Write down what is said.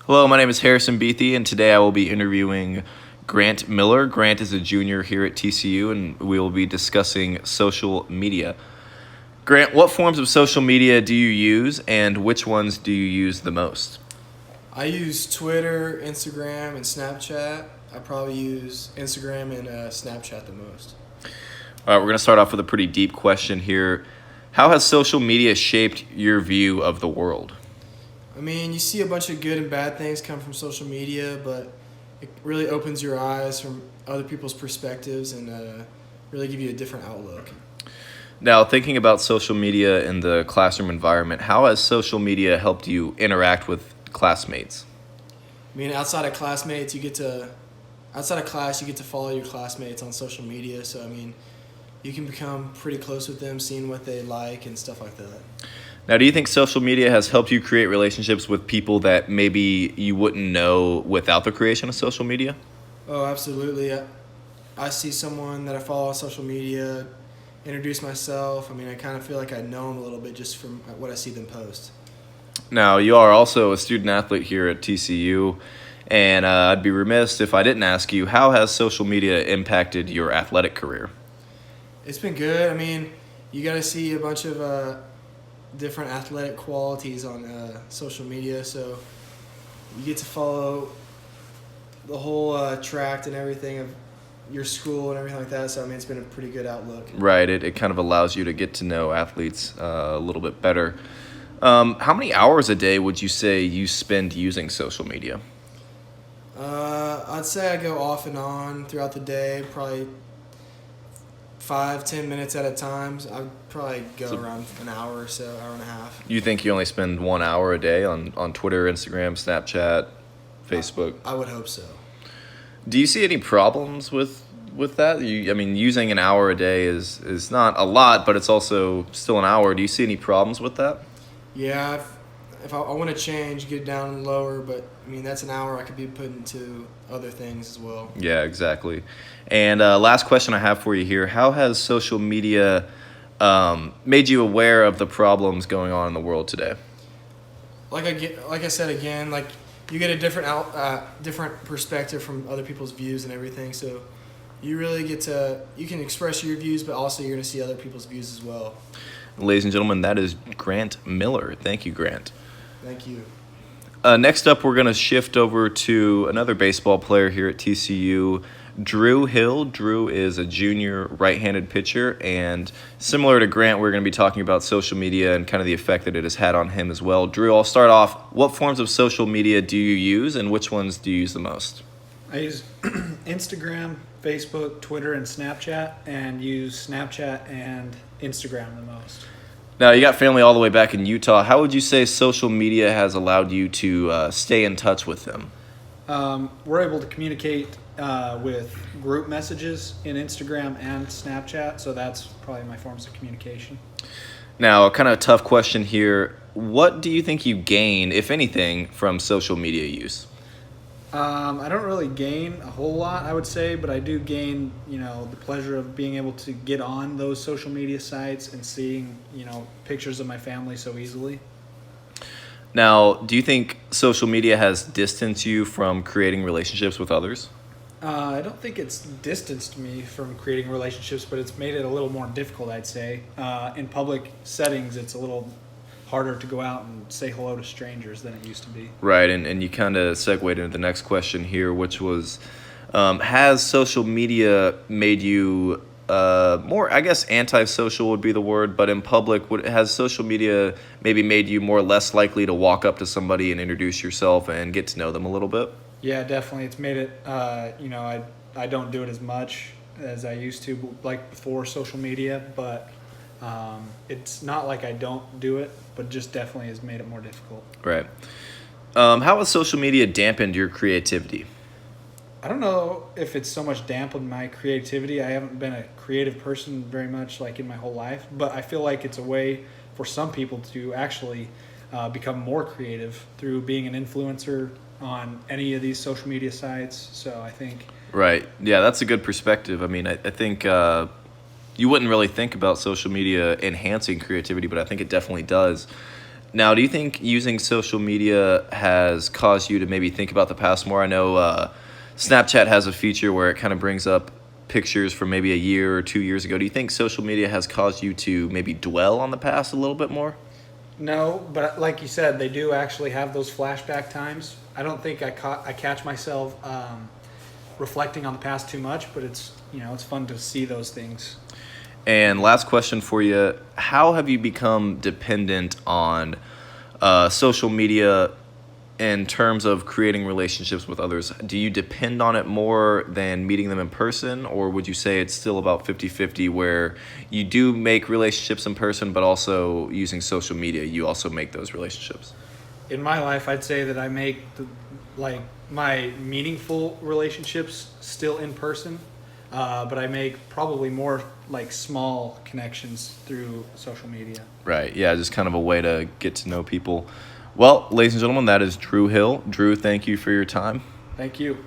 Hello, my name is Harrison Beathy, and today I will be interviewing Grant Miller. Grant is a junior here at TCU, and we will be discussing social media. Grant, what forms of social media do you use, and which ones do you use the most? I use Twitter, Instagram, and Snapchat. I probably use Instagram and Snapchat the most. All right, we're going to start off with a pretty deep question here. How has social media shaped your view of the world? I mean, you see a bunch of good and bad things come from social media, but it really opens your eyes from other people's perspectives and really give you a different outlook. Now, thinking about social media in the classroom environment, how has social media helped you interact with classmates? I mean, outside of class, you get to follow your classmates on social media. So, I mean, you can become pretty close with them, seeing what they like and stuff like that. Now, do you think social media has helped you create relationships with people that maybe you wouldn't know without the creation of social media? Oh, absolutely. I see someone that I follow on social media, introduce myself. I mean, I kind of feel like I know them a little bit just from what I see them post. Now, you are also a student athlete here at TCU, and I'd be remiss if I didn't ask you, how has social media impacted your athletic career? It's been good. I mean, you got to see a bunch of different athletic qualities on social media, so you get to follow the whole tract and everything of your school and everything like that. So, I mean, it's been a pretty good outlook. Right, it kind of allows you to get to know athletes a little bit better. How many hours a day would you say you spend using social media? I'd say I go off and on throughout the day, probably 5-10 minutes at a time. I'd probably go around an hour or so, hour and a half. You think you only spend 1 hour a day on Twitter, Instagram, Snapchat, Facebook? I would hope so. Do you see any problems with that? I mean, using an hour a day is not a lot, but it's also still an hour. Do you see any problems with that? Yeah, if I want to change, get down lower, but I mean, that's an hour I could be putting to other things as well. Yeah, exactly. And last question I have for you here: how has social media made you aware of the problems going on in the world today? Like I said again, like you get a different perspective from other people's views and everything. So you really you can express your views, but also you're going to see other people's views as well. Ladies and gentlemen, that is Grant Miller. Thank you, Grant. Thank you. Next up, we're going to shift over to another baseball player here at TCU, Drew Hill. Drew is a junior right-handed pitcher, and similar to Grant, we're going to be talking about social media and kind of the effect that it has had on him as well. Drew, I'll start off. What forms of social media do you use, and which ones do you use the most? I use Instagram, Facebook, Twitter, and Snapchat, and use Snapchat and Instagram the most. Now, you got family all the way back in Utah. How would you say social media has allowed you to stay in touch with them? We're able to communicate with group messages in Instagram and Snapchat, so that's probably my forms of communication. Now, kind of a tough question here. What do you think you gain, if anything, from social media use? I don't really gain a whole lot, I would say, but I do gain, the pleasure of being able to get on those social media sites and seeing, pictures of my family so easily. Now, do you think social media has distanced you from creating relationships with others? I don't think it's distanced me from creating relationships, but it's made it a little more difficult, I'd say. In public settings, it's a little harder to go out and say hello to strangers than it used to be. Right, and you kind of segued into the next question here, which was, has social media made you more, I guess antisocial would be the word, but in public, has social media maybe made you more or less likely to walk up to somebody and introduce yourself and get to know them a little bit? Yeah, definitely. It's made it, I don't do it as much as I used to, like before social media, but it's not like I don't do it, but just definitely has made it more difficult. Right. How has social media dampened your creativity? I don't know if it's so much dampened my creativity. I haven't been a creative person very much like in my whole life, but I feel like it's a way for some people to actually become more creative through being an influencer on any of these social media sites. So I think... Right. Yeah, that's a good perspective. I mean, I think you wouldn't really think about social media enhancing creativity, but I think it definitely does. Now, do you think using social media has caused you to maybe think about the past more? I know Snapchat has a feature where it kind of brings up pictures from maybe a year or 2 years ago. Do you think social media has caused you to maybe dwell on the past a little bit more? No, but like you said, they do actually have those flashback times. I don't think I catch myself reflecting on the past too much, but it's it's fun to see those things. And last question for you: how have you become dependent on social media in terms of creating relationships with others? Do you depend on it more than meeting them in person, or would you say it's still about 50-50 where you do make relationships in person, but also using social media, you also make those relationships? In my life, I'd say that I make my meaningful relationships still in person, but I make probably more like small connections through social media. Right. Yeah, just kind of a way to get to know people. Well, ladies and gentlemen, that is Drew Hill. Drew, thank you for your time. Thank you.